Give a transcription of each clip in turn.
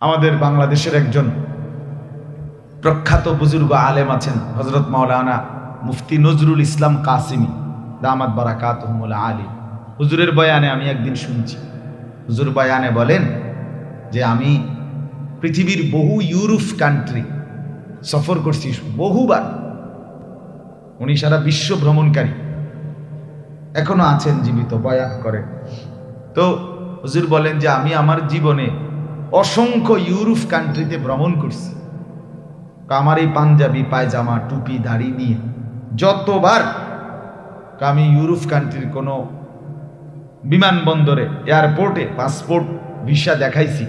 আমাদের বাংলাদেশের একজন প্রখ্যাত বুজুর্গ আলেম আছেন হযরত মাওলানা মুফতি নজরুল ইসলাম কাসিমি দামাত বারাকাতুহুল আলী। হুজুরের বয়ানে আমি একদিন শুনছি, হুজুর বয়ানে বলেন যে আমি পৃথিবীর বহু ইউরোপ কান্ট্রি সফর করছি বহুবার। উনি সারা বিশ্ব ভ্রমণকারী, এখনো আছেন, জীবিত, বয়ান করেন। তো হুজুর বলেন যে আমি আমার জীবনে অসংখ্য ইউরোপ কান্ট্রিতে ভ্রমণ করছি। আমার এই পাঞ্জাবি পায়জামা টুপি দাড়ি নিয়ে যতবার আমি ইউরোপ কান্ট্রির কোনো বিমানবন্দরে এয়ারপোর্টে পাসপোর্ট ভিসা দেখাইছি,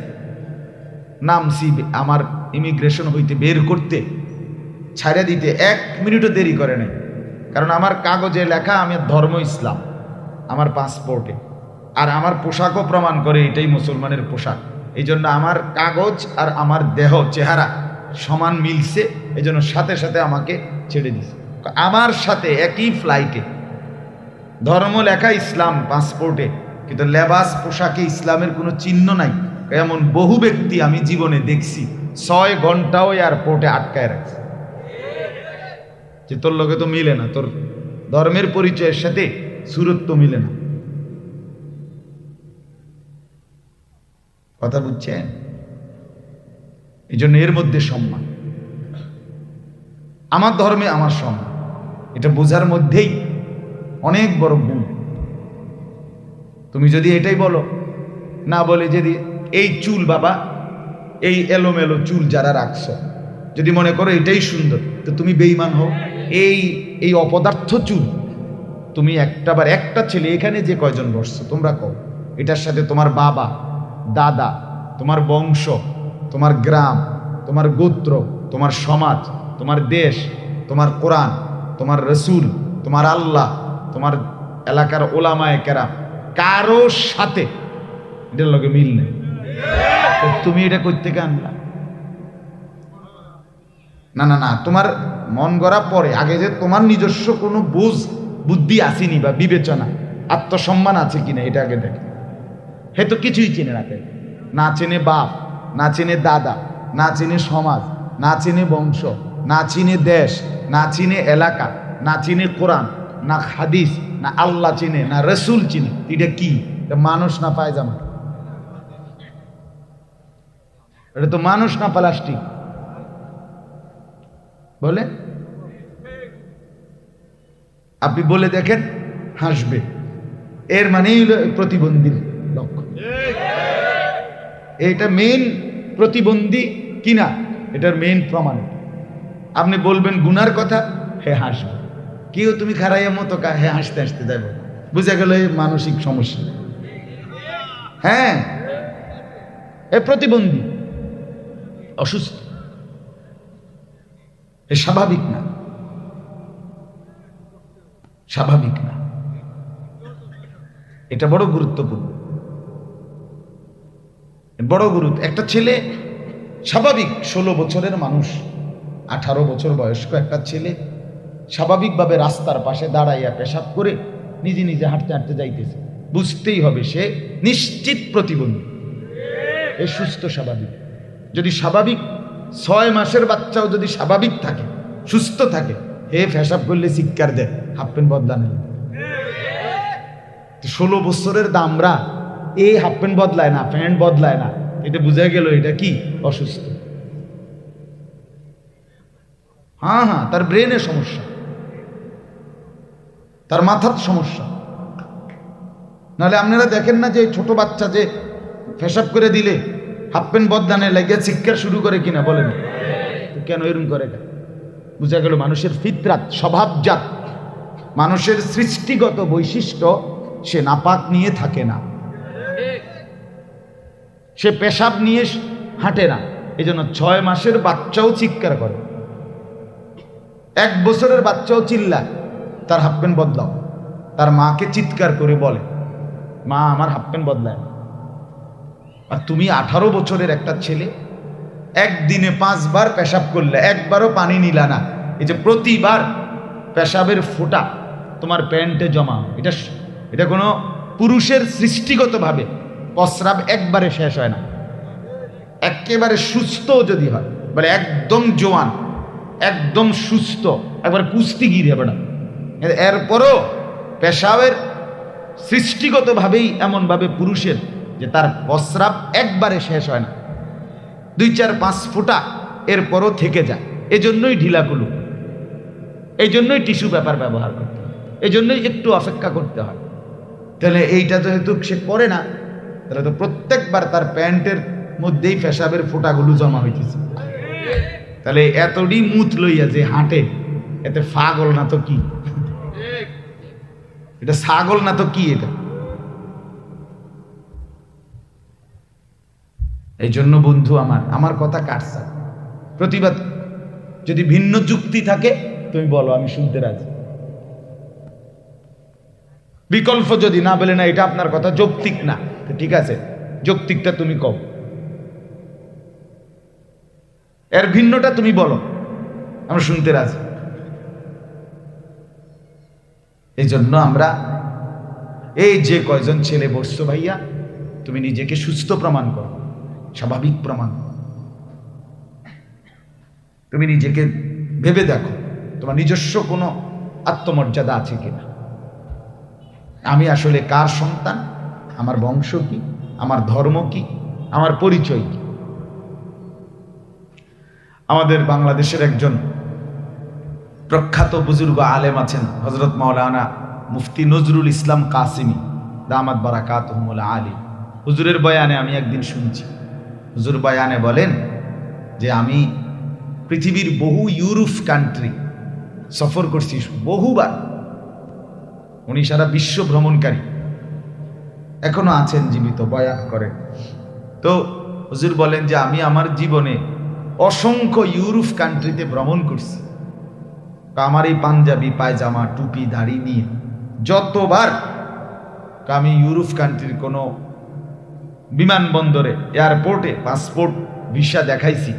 নামছি, আমার ইমিগ্রেশন হইতে বের করতে ছাড়া দিতে 1 মিনিটও দেরি করে নাই। কারণ আমার কাগজে লেখা আমি ধর্ম ইসলাম আমার পাসপোর্টে, আর আমার পোশাকও প্রমাণ করে এটাই মুসলমানের পোশাক। এই জন্য আমার কাগজ আর আমার দেহ চেহারা সমান মিলছে, এই জন্য সাথে সাথে আমাকে ছেড়ে দিছে। আমার সাথে একই ফ্লাইটে ধর্ম লেখা ইসলাম পাসপোর্টে, কিন্তু লেবাস পোশাকে ইসলামের কোনো চিহ্ন নাই। এমন বহু ব্যক্তি আমি জীবনে দেখছি 6 ঘন্টাও এয়ারপোর্টে আটকায় রাখছে, যে তোর লোকে তো মিলে না, তোর ধর্মের পরিচয়ের সাথে সুরত তো মিলে না। কথা বুঝছেন? এই জন্য এর মধ্যে সম্মান, আমার ধর্মে আমার সম্মান, এটা বোঝার মধ্যেই অনেক বড় গুণ। তুমি যদি এটাই বলো, না বলে যদি এই চুল বাবা, এই এলোমেলো চুল যারা রাখছো, যদি মনে করো এটাই সুন্দর, তো তুমি বেঈমান হও। এই অপদার্থ চুল, তুমি একটা ছেলে এখানে যে কয়জন বসছো তোমরা কও, এটার সাথে তোমার বাবা দাদা, তোমার বংশ, তোমার গ্রাম, তোমার গোত্র, তোমার সমাজ, তোমার দেশ, তোমার কোরআন, তোমার রসুল, তোমার আল্লাহ, তোমার এলাকার ওলামায়ে কেরাম, কারো সাথে এটার লগে মিল নেই। তুমি এটা করতে আনলা? না না না, তোমার মন গড়া পরে, আগে যে তোমার নিজস্ব কোনো বুদ্ধি আসেনি বা বিবেচনা, আত্মসম্মান আছে কিনা এটা আগে দেখে। হে তো কিছুই চিনে না, না চেনে বাপ, না চেনে দাদা, না চেনে সমাজ, না চেনে বংশ, না চিনে দেশ, না চিনে এলাকা, না চিনে কোরআন, না হাদিস, না আল্লাহ চিনে, না রসুল চিনে। এটা কি? মানুষ না পায়জামা? এটা তো মানুষ না প্লাস্টিক? বলে আপনি বলে দেখেন, হাসবে। এর মানেই প্রতিবন্ধীর লক্ষণ। এটা মেইন প্রতিবন্ধী কিনা এটার মেইন প্রমাণ। আপনি বলবেন গুনার কথা, হে হাসবে। কেউ তুমি খারাইয়া মতো হে হাসতে হাসতে যাবে, বুঝা গেল এই মানসিক সমস্যা। হ্যাঁ, এ প্রতিবন্ধী, অসুস্থ, এ স্বাভাবিক না, স্বাভাবিক না। এটা বড় গুরুত্বপূর্ণ, বড় গুরুত্ব। একটা ছেলে স্বাভাবিক 16 বছরের মানুষ, 18 বছর বয়স্ক একটা ছেলে স্বাভাবিকভাবে রাস্তার পাশে দাঁড়াইয়া পেশাব করে নিজে নিজে হাঁটতে হাঁটতে যাইতেছে, বুঝতেই হবে সে নিশ্চিত প্রতিবন্ধী। এ সুস্থ স্বাভাবিক। যদি স্বাভাবিক 6 মাসের বাচ্চাও যদি স্বাভাবিক থাকে, সুস্থ থাকে, হে পেশাব করলে চিৎকার দেয়, হাফ প্যান্ট বদলা নেই। 16 বছরের দামরা এই হাফ প্যান্ট বদলায় না, প্যান্ট বদলায় না, এটা বুঝা গেল এটা কি? অসুস্থ। হ্যাঁ হ্যাঁ, তার ব্রেনের সমস্যা, তার মাথার সমস্যা। নাহলে আপনারা দেখেন না যে ছোট বাচ্চা যে পেশাব করে দিলে হাফ প্যান্ট বদলানে লাগিয়ে চিৎকার শুরু করে কিনা? বলেন কেন এরকম করে? বুঝা গেল মানুষের ফিতরাত, স্বভাবজাত, মানুষের সৃষ্টিগত বৈশিষ্ট্য, সে নাপাক নিয়ে থাকে না, সে পেশাব নিয়ে হাঁটে না। এই জন্য 6 মাসের বাচ্চাও চিৎকার করে, 1 বছরের বাচ্চাও চিল্লায় তার হাফ প্যান্ট বদলাও। তার মাকে চিৎকার করে বলে, মা আমার হাফ প্যান্ট বদলায়। আর তুমি 18 বছরের একটা ছেলে, একদিনে 5 বার পেশাব করলে, একবারও পানি নিলা না, এই যে প্রতিবার পেশাবের ফোঁটা তোমার প্যান্টে জমা, এটা কোনো পুরুষের সৃষ্টিগতভাবে প্রস্রাব একবারে শেষ হয় না। একেবারে সুস্থ যদি হয়, বলে একদম জোয়ান, একদম সুস্থ, একবারে কুস্তিগির হবে না, এরপরও পেশাবের সৃষ্টিগতভাবেই এমনভাবে পুরুষের যে তার প্রস্রাব একবারে শেষ হয় না, 2-4-5 ফোঁটা এরপরও থেকে যায়। এজন্যই ঢিলাকুলু, এই জন্যই টিস্যু পেপার ব্যবহার করতে হয়, এই জন্যই একটু অপেক্ষা করতে হয়। তাহলে এইটা যেহেতু সে করে না, তাহলে তো প্রত্যেকবার তার প্যান্টের মধ্যেই পেশাবের ফোঁটাগুলো জমা হইতেছে। তাহলে এতটি মুত লইয়া যে হাঁটে, এতে পাগল না তো কি? এটা ছাগল না তো কি? এটা এই জন্য বন্ধু আমার কথা কাটছে। প্রতিবাদ যদি ভিন্ন যুক্তি থাকে তুমি বলো, আমি শুনতে রাজি। বিকল্প যদি না বলে না এটা আপনার কথা যৌক্তিক না, তো ঠিক আছে, যৌক্তিকটা তুমি কও, এর ভিন্নটা তুমি বলো, আমরা শুনতে রাজি। এই জন্য আমরা এই যে কয়জন ছেলে বসছো, ভাইয়া তুমি নিজেকে সুস্থ প্রমাণ করো, স্বাভাবিক প্রমাণ। তুমি নিজেকে ভেবে দেখো তোমার নিজস্ব কোনো আত্মমর্যাদা আছে কিনা। আমি আসলে কার সন্তান, আমার বংশ কি, আমার ধর্ম কি, আমার পরিচয় কি। আমাদের বাংলাদেশের একজন প্রখ্যাত বুজুর্গ আলেম আছেন, হযরত মাওলানা মুফতি নজরুল ইসলাম কাসিমি দামাত বারাকাতুহুল আলী। হুজুরের বয়ানে আমি একদিন শুনছি, হুজুর বয়ানে বলেন যে আমি পৃথিবীর বহু ইউরোপ কান্ট্রি সফর করছি বহুবার। উনি সারা বিশ্ব ভ্রমণকারী, এখনো আছেন জীবিত, বয়ান করেন। তো হুজুর বলেন যে আমি আমার জীবনে অসংখ্য ইউরোপ কান্ট্রিতে ভ্রমণ করছি। আমার এই পাঞ্জাবি পায়জামা টুপি দাড়ি নিয়ে যতবার আমি ইউরোপ কান্ট্রির কোনো বিমানবন্দরে, এয়ারপোর্টে পাসপোর্ট ভিসা দেখাইছি,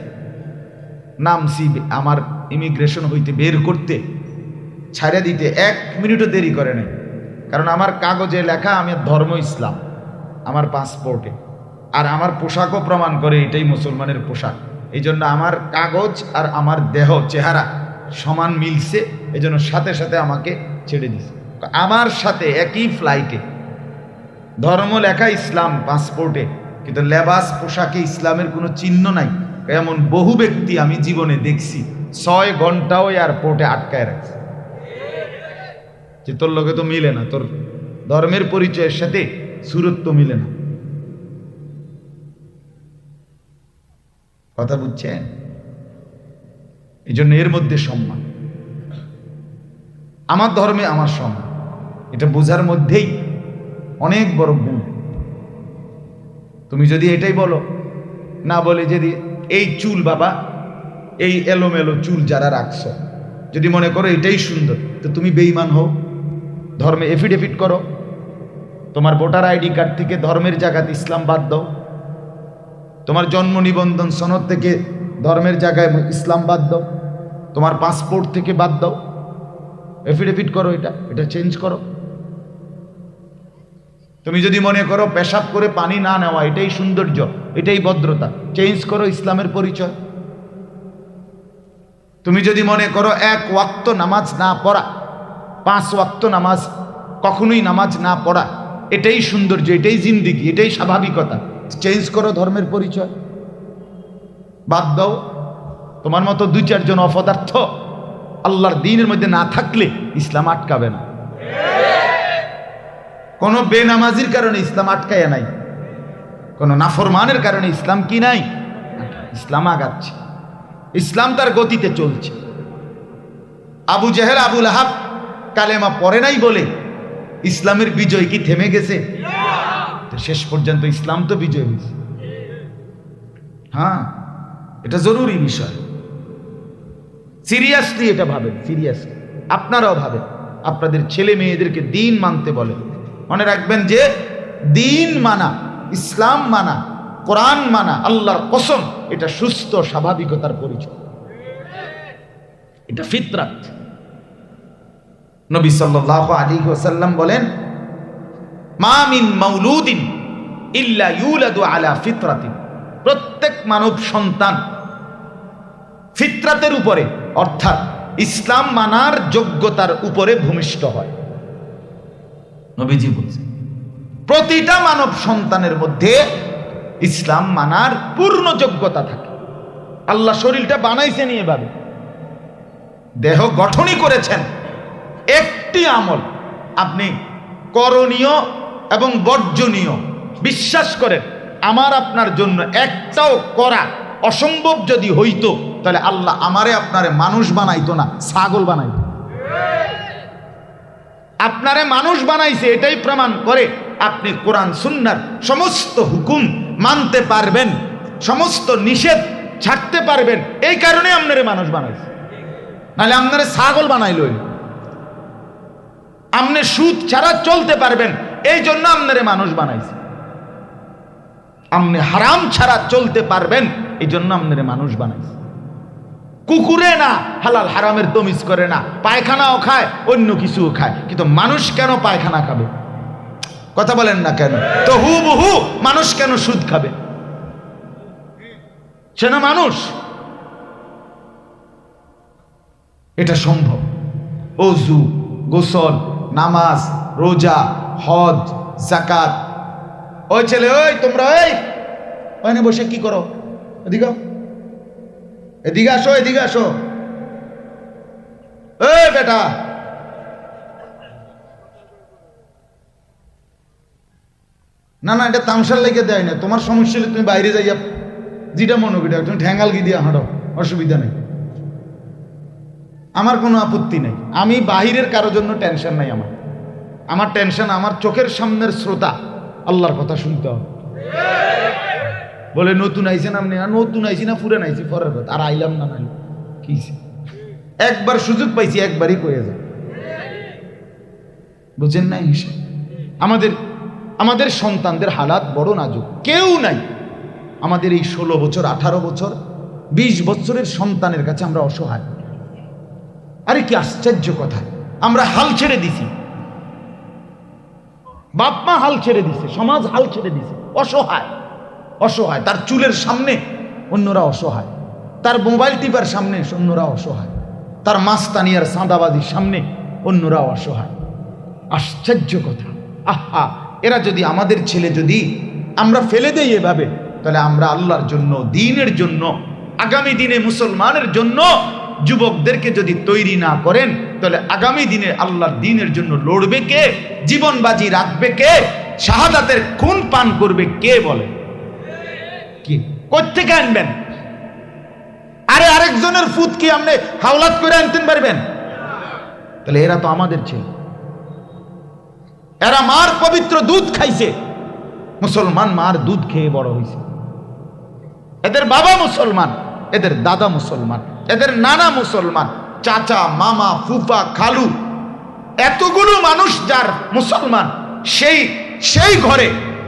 নামছি, আমার ইমিগ্রেশন হইতে বের করতে, ছাড়া দিতে 1 মিনিটও দেরি করে নাই। কারণ আমার কাগজে লেখা আমি ধর্ম ইসলাম আমার পাসপোর্টে, আর আমার পোশাকও প্রমাণ করে এটাই মুসলমানের পোশাক। এই জন্য আমার কাগজ আর আমার দেহ চেহারা সমান মিলছে, এই জন্য সাথে সাথে আমাকে ছেড়ে দিছে। আমার সাথে একই ফ্লাইটে ধর্ম লেখা ইসলাম পাসপোর্টে, কিন্তু লেবাস পোশাকে ইসলামের কোনো চিহ্ন নাই। এমন বহু ব্যক্তি আমি জীবনে দেখছি 6 ঘন্টাও এয়ারপোর্টে আটকায় রাখছে, যে তোর লোকে তো মিলে না, তোর ধর্মের পরিচয়ের সাথে সুরত তো মিলে না। কথা বুঝছেন? এই জন্য এর মধ্যে সম্মান, আমার ধর্মে আমার সম্মান, এটা বোঝার মধ্যেই অনেক বড় গুণ। তুমি যদি এটাই বলো, না বলে যদি এই চুল বাবা, এই এলোমেলো চুল যারা রাখছো, যদি মনে করো এটাই সুন্দর, তো তুমি বেঈমান হও। ধর্মে এফিডেভিট করো, তোমার ভোটার আইডি কার্ড থেকে ধর্মের জায়গাতে ইসলাম বাদ দাও, তোমার জন্ম নিবন্ধন সনদ থেকে ধর্মের জায়গায় ইসলাম বাদ দাও, তোমার পাসপোর্ট থেকে বাদ দাও, এফিডেভিট করো, এটা চেঞ্জ করো। তুমি যদি মনে করো পেশাব করে পানি না নেওয়া এটাই সৌন্দর্য, এটাই ভদ্রতা, চেঞ্জ করো ইসলামের পরিচয়। তুমি যদি মনে করো 1 ওয়াক্ত নামাজ না পড়া, 5 ওয়াক্ত নামাজ, কখনোই নামাজ না পড়া এটাই সৌন্দর্য, এটাই জিন্দিগি, এটাই স্বাভাবিকতা, চেঞ্জ করো ধর্মের পরিচয়, বাদ দাও। তোমার মতো 2-4 জন অপদার্থ আল্লাহর দ্বীনের মধ্যে না থাকলে ইসলাম আটকাবে না। কোনো বেনামাজির কারণে ইসলাম আটকায় নাই, কোনো নাফরমানের কারণে ইসলাম কি নাই, ইসলাম আগাচ্ছে, ইসলাম তার গতিতে চলছে। আবু জেহেল আবু লাহাব কালেমা পড়ে নাই বলে ইসলামের বিজয় কি থেমে গেছে? তো শেষ পর্যন্ত ইসলাম তো বিজয় হয়েছে। হ্যাঁ, এটা জরুরি বিষয়, সিরিয়াসলি এটা ভাবেন, সিরিয়াসলি আপনারাও ভাবেন, আপনাদের ছেলে মেয়েদেরকে দিন মানতে বলেন। মনে রাখবেন যে দিন মানা, ইসলাম মানা, কোরআন মানা, আল্লাহর কসম, এটা সুস্থ স্বাভাবিকতার পরিচয়, এটা ফিতরাত। নবী সাল্লাল্লাহু আলাইহি ওয়াসাল্লাম বলেন, মা মিন মাউলুদিন ইল্লা ইউলাদু আলা ফিতরাতিন, প্রত্যেক মানব সন্তান ফিতরাতের উপরে অর্থাৎ ইসলাম মানার যোগ্যতার উপরে ভূমিষ্ঠ হয়। নবীজি বলছেন প্রতিটা মানব সন্তানের মধ্যে ইসলাম মানার পূর্ণ যোগ্যতা থাকে। আল্লাহ শরীরটা বানাইছেন এভাবে, দেহ গঠনই করেছেন। একটি আমল আপনি করণীয় এবং বর্জনীয় বিশ্বাস করেন, আমার আপনার জন্য একটাও করা অসম্ভব যদি হইতো, তাহলে আল্লাহ আমারে আপনারে মানুষ বানাইতো না, ছাগল বানাইতো। আপনারে মানুষ বানাইছে, এটাই প্রমাণ করে আপনি কোরআন সুন্নাহর সমস্ত হুকুম মানতে পারবেন, সমস্ত নিষেধ ছাড়তে পারবেন। এই কারণে আপনারে মানুষ বানাইছে, নাহলে আপনারে ছাগল বানাইলো। আপনি সুদ ছাড়া চলতে পারবেন, এই জন্য আপনারে মানুষ বানাইছে। আপনি হারাম ছাড়া চলতে পারবেন, এই জন্য আপনারে মানুষ বানাইছে। কুকুরে না হালাল হারামের তমিজ করে না, পায়খানাও খায়, অন্য কিছুও খায়, কিন্তু মানুষ কেন পায়খানা খাবে? কথা বলেন না কেন? তো হুবহু মানুষ কেন সুদ খাবে? সে না মানুষ। এটা সম্ভব। ওযু, গোসল, নামাজ, রোজা, হজ, যাকাত। ওই ছেলে, ওই তোমরা ওইখানে বসে কি করো? এদিকে এদিকে আসো, এদিকে আসো। এই বেটা, না না, এটা তামসার লেগে দেয় না। তোমার সমস্যা হলে তুমি বাইরে যাইয়া যেটা মনে করি তুমি ঠ্যাঙ্গাল গিয়ে দিয়ে হাঁটো, অসুবিধা নেই, আমার কোনো আপত্তি নেই। আমি বাহিরের কারোর জন্য টেনশন নাই। আমার টেনশন আমার চোখের সামনের শ্রোতা, আল্লাহর কথা শুনতে হবে। বলে নতুন আইছেন আপনি, আর নতুন আইছি না পুরান আইছি পরের কথা, আর আইলাম না নাই কি, একবার সুযোগ পাইছি একবারই কয়ে যায়। বুঝেন নাই? আমাদের সন্তানদের হালাত বড় নাজুক। কেউ নাই আমাদের এই 16 বছর, 18 বছর, 20 বছরের সন্তানের কাছে আমরা অসহায়। আরে কি আশ্চর্য কথা! আমরা হাল ছেড়ে দিছি, বাপ মা হাল ছেড়ে দিছে, সমাজ হাল ছেড়ে দিছে। অসহায়, অসহায়। তার চুলের সামনে অন্যরা অসহায়, তার মোবাইল টিপার সামনে অন্যরা অসহায়, তার মাস্তানি আর সাদাবাজির সামনে অন্যরা অসহায়। আশ্চর্য কথা! আহা, এরা যদি আমাদের ছেলে যদি আমরা ফেলে দেই এভাবে, তাহলে আমরা আল্লাহর জন্য, দ্বীনের জন্য, আগামী দিনে মুসলমানের জন্য যুবকদেরকে যদি তৈরি না করেন, তাহলে আগামী দিনে আল্লাহর দ্বীনের জন্য লড়বে কে? জীবন বাজি রাখবে কে? শাহাদাতের খুন পান করবে কে? বলে কি কোত্থেকে আনবেন? আরে আরেকজনের ফুট কি আপনি হাওলাত করে আনতে পারবেন? তাহলে এরা তো আমাদের ছেলে, এরা মার পবিত্র দুধ খাইছে। মুসলমান মার দুধ খেয়ে বড় হয়েছে। এদের বাবা মুসলমান, এদের দাদা মুসলমান, এদের নানা মুসলমান, চাচা, মামা, ফুফা, খালু, এতগুলো মানুষ যার মুসলমান, সেই ঘরে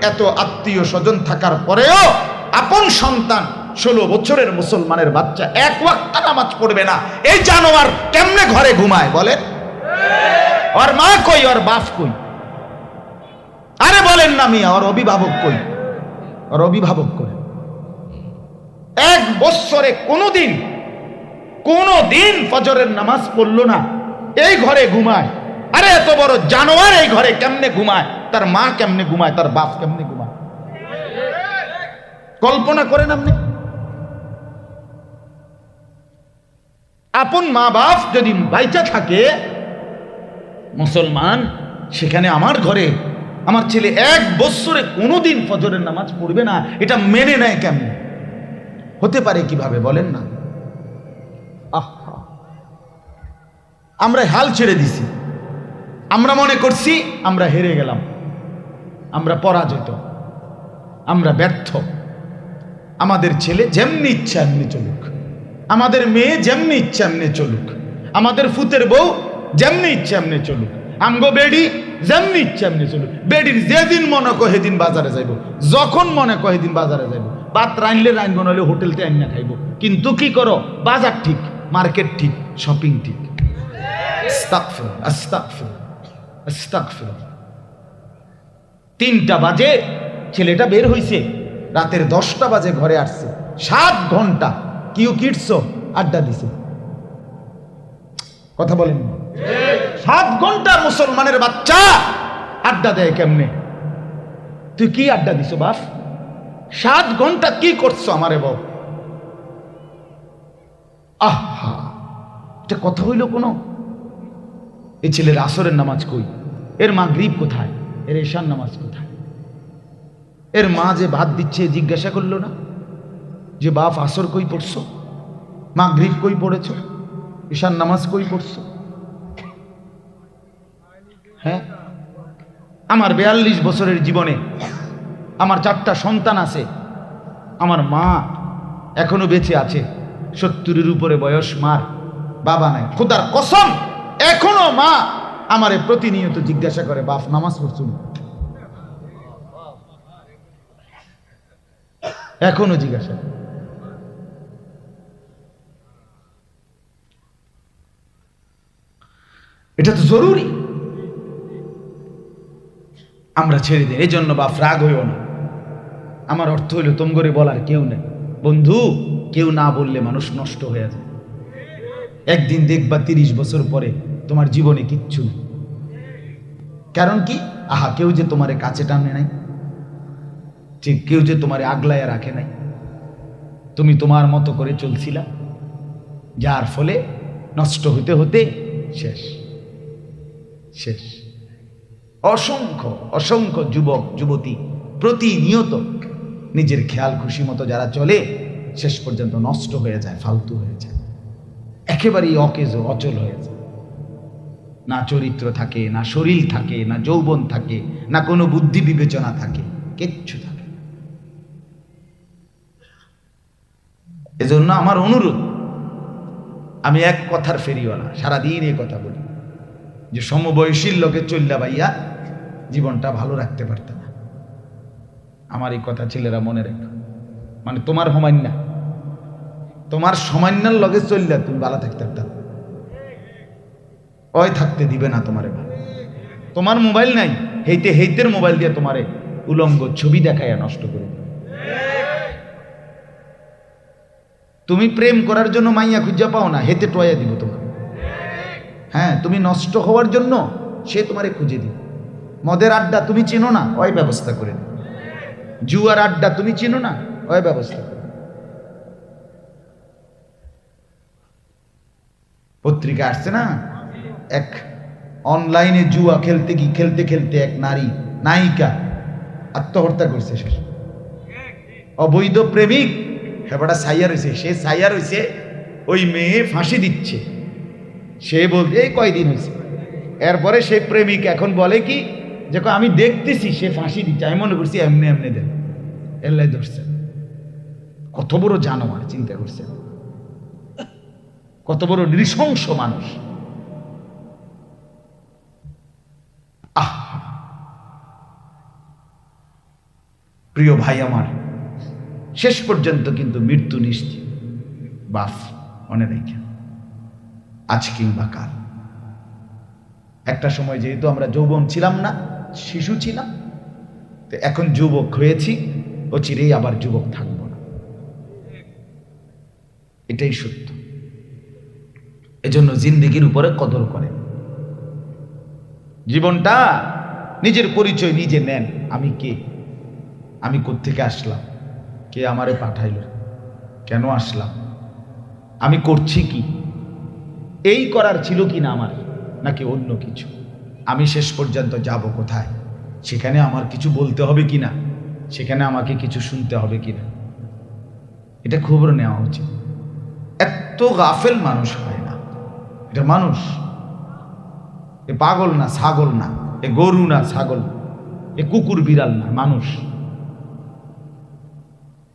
এত আত্মীয় স্বজন থাকার পরেও আপন সন্তান 16 বছরের মুসলমানের বাচ্চা এক ওয়াক্ত নামাজ পড়বে না। এই জানোয়ার কেমনে ঘরে ঘুমায় বলেন? ওর মা কই, ওর বাপ কই? আরে বলেন না মিয়া, ওর অভিভাবক কই? ওর অভিভাবক কই? 1 বছরে কোনোদিন ফজরের নামাজ পড়লো না, এই ঘরে ঘুমায়। আরে এত বড় জানোয়ার এই ঘরে কেমনে ঘুমায়? তার মা কেমনে ঘুমায়? তার বাপ কেমনে ঘুমায়? কল্পনা করেন আপনি? আপন মা বাপ যদি বাইচা থাকে মুসলমান, সেখানে আমার ঘরে আমার ছেলে 1 বছরে কোনোদিন ফজরের নামাজ পড়বে না, এটা মেনে নেয় কেমনে? হতে পারে কিভাবে বলেন না? আমরা হাল ছেড়ে দিছি, আমরা মনে করছি আমরা হেরে গেলাম, আমরা পরাজিত, আমরা ব্যর্থ। আমাদের ছেলে যেমনি ইচ্ছা এমনি চলুক, আমাদের মেয়ে যেমনি ইচ্ছা এমনি চলুক, আমাদের ফুতের বউ যেমনি ইচ্ছা এমনি চলুক, আমগো বেডি যেমনি ইচ্ছা এমনি চলুক। বেডির যেদিন মনে কয় সেদিন বাজারে যাইব, যখন মনে কয় সেদিন বাজারে যাইব। ভাত রাইনলে রাইনব, নইলে হোটেলতে আইনা খাইব। কিন্তু কি করো? বাজার ঠিক, মার্কেট ঠিক, শপিং ঠিক। আস্তাগফিরুল্লাহ, আস্তাগফিরুল্লাহ, আস্তাগফিরুল্লাহ। 3টা বাজে ছেলেটা বের হইছে রাতের 10টা বাজে ঘরে আসছে, 7 ঘন্টা কিউ কিটস আড্ডা দিছে। কথা বলেন, 7 ঘন্টা মুসলমানের বাচ্চা আড্ডা দেয় কেমনে? তুই কি আড্ডা দিছো বাপ? 7 ঘন্টা কি করছো আমারে বল? আহা, এটা কথা হইল কোনো? এই ছেলের আসরের নামাজ কই, এর মাগরিব কোথায়, এর এশার নামাজ কোথায়? এর মা যে ভাত দিচ্ছে জিজ্ঞাসা করলো না যে বাপ আসর কই পড়ছো, মাগরিব কই পড়েছো, এশার নামাজ কই পড়ছো? হ্যাঁ, আমার 42 বছরের জীবনে আমার 4টা সন্তান আছে, আমার মা এখনো বেঁচে আছে, 70-এর উপরে বয়স, মার বাবা নাই। খোদার কসম, এখনো মা আমারে প্রতিনিয়ত জিজ্ঞাসা করে বাপ নামাজ পড়ছো না? এখনো জিজ্ঞাসা। এটা তো জরুরি, আমরা ছেড়ে দিই। এই জন্য বাপ রাগ হইও না। আমার অর্থ হইল তোমগরে বলার কেউ নেই বন্ধু, কেউ না বললে মানুষ নষ্ট হয়ে যায়। একদিন দেখবা 30 বছর পরে তোমার জীবনে কিচ্ছু নেই। কারণ কি? আহা, কেউ যে তোমারে কাছে টানে নাই, ঠিক কেউ যে তোমারে আগলায় রাখে নাই, তুমি তোমার মতো করে চলছিলা, যার ফলে নষ্ট হতে হতে শেষ শেষ। অসংখ্য অসংখ্য যুবক যুবতী প্রতিনিয়ত নিজের খেয়াল খুশি মতো যারা চলে, শেষ পর্যন্ত নষ্ট হয়ে যায়, ফালতু হয়ে যায়, একেবারেই অকেজ অচল হয়ে যায়। না চরিত্র থাকে, না শরীর থাকে, না যৌবন থাকে, না কোনো বুদ্ধি বিবেচনা থাকে, কিচ্ছু থাকে। এজন্য আমার অনুরোধ, আমি এক কথার ফেরিওয়ালা, সারাদিন এই কথা বলি যে সমবয়সীর লোকে চল্লা ভাইয়া জীবনটা ভালো রাখতে পারত না। আমার এই কথা ছেলেরা মনে রেখো, মানে তোমার সমান্য, তোমার সমান্যার লগে চললে তুমি ভালো থাকতে পারত, ওই থাকতে দিবে না তোমারে। তোমার মোবাইল নাই, হেইতে হেইতের মোবাইল দিয়ে তোমারে উলঙ্গ ছবি দেখাইয়া নষ্ট করে। তুমি প্রেম করার জন্য মাইয়া খুঁজা পাও না, হেতে টয়া দিব তোমার। হ্যাঁ, তুমি নষ্ট হওয়ার জন্য সে তোমারে খুঁজে দিবে। মদের আড্ডা তুমি চিনো না, ওই ব্যবস্থা করে দিবে। জুয়ার আড্ডা তুমি চিনো না, ওই ব্যবস্থা করে। পত্রিকা আসছে না, এক অনলাইনে জুয়া খেলতে খেলতে এক নারী নায়িকা আত্মহত্যা করছে। শেষ অবৈধ প্রেমিক হেবাটা সাইয়া রয়েছে, সে সাইয়া রয়েছে, ওই মেয়ে ফাঁসি দিচ্ছে। সে বলতে এই কয়দিন হয়েছে, এরপরে সে প্রেমিক এখন বলে কি যে আমি দেখতেছি সে ফাঁসি দিচ্ছে, আমি মনে করছি এমনি এমনি দেন, এল্লাই ধরছে। কত বড় জানোয়ার, চিন্তা করছে, কত বড় নৃশংস মানুষ। প্রিয় ভাই আমার, শেষ পর্যন্ত কিন্তু মৃত্যু নিশ্চিত। বাপ মনে রেখে, আজ কিংবা কাল একটা সময় যেহেতু আমরা যৌবন ছিলাম না, শিশু ছিলাম, তো এখন যুবক হয়েছি, ও চিরেই আবার যুবক থাকবো না, এটাই সত্য। এজন্য জিন্দেগির উপরে কদর করেন। জীবনটা নিজের পরিচয় নিজে নেন। আমি কে, আমি কোত্থেকে আসলাম, কে আমারে পাঠাইল, কেন আসলাম, আমি করছি কি, এই করার ছিল কি না আমার, নাকি অন্য কিছু, আমি শেষ পর্যন্ত যাব কোথায়, সেখানে আমার কিছু বলতে হবে কিনা, সেখানে আমাকে কিছু শুনতে হবে কিনা, এটা খবর নেওয়া উচিত। এত গাফেল মানুষ হয় না। এটা মানুষ, এ পাগল না, ছাগল না, এ গরু না, ছাগল, এ কুকুর বিড়াল না, মানুষ।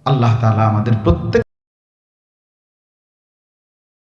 আল্লাহ তাআলা আমাদের প্রত্যেক